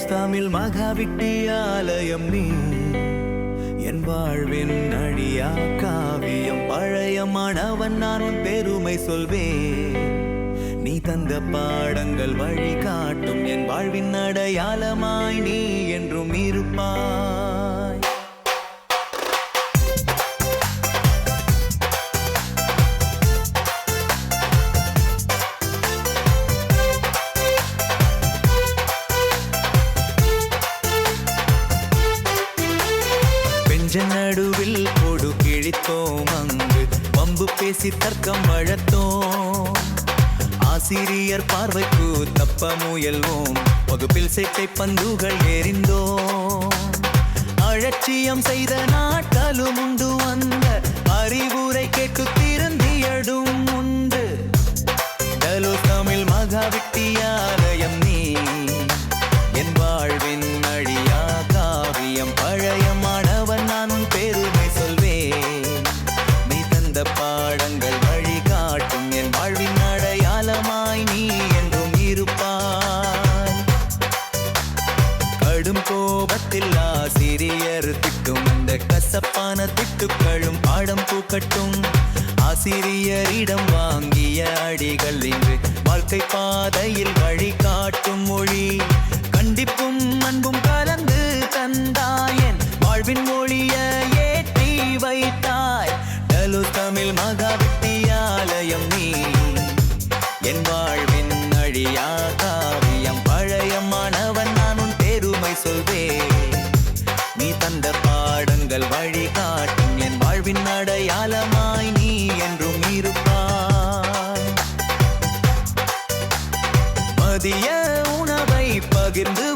தமிழ் மகாவித்தியாலயம் நீ என் வாழ்வின் அழியா காவியம். பழைய மாணவன் நான் உன் பெருமை சொல்வேன். நீ தந்த பாடங்கள் வழி காட்டும் என் வாழ்வின் அடையாளமாய் நீ என்றும் இருப்பாய். நடுவில் கொடு கிழித்தோம், அங்கு பம்பு பேசி தர்க்கம் வளர்த்தோம். ஆசிரியர் பார்வைக்கு தப்ப முயல்வோம், வகுப்பில் சேட்டை பந்துகள் எறிந்தோம். அலட்சியம் செய்த நாட்களும் உண்டு, அந்த அறிவுரை கேட்டு திருந்தியடும் உண்டு. தமிழ் மகாவித்தியாலயம் நீ என் வாழ்வின் அழியா காவியம். பழைய மாணவன் நான் உன் பெருமை சொல்வேன். நீ தந்த பாடங்கள் வழி காட்டும் என் வாழ்வின் அடையாளமாய் நீ என்றும் இருப்பாய். கடும் கோபத்தில் ஆசிரியர் திட்டும், இந்த கசப்பான திட்டுக்களும் பாடம் பூக்கட்டும். ஆசிரியரிடம் வாங்கிய அடிகள் இன்று வாழ்க்கை பாதையில் வழி காட்டும் மொழி. கண்டிப்பும் அன்பும் கலந்து தந்தாயன் வாழ்வின் மொழிய ஏற்றி வைத்தாய். தமிழ் மகாவித்தியாலயம் நீ என் வாழ்வின் அழியா காவியம். பழைய மாணவன் நான் உன் பெருமை சொல்வேன். நீ தந்த பாடங்கள் வழி காட்டும் என் வாழ்வின் அடையாளமாய் நீ என்றும் இருப்பாய். மதிய உணவை பகிர்ந்து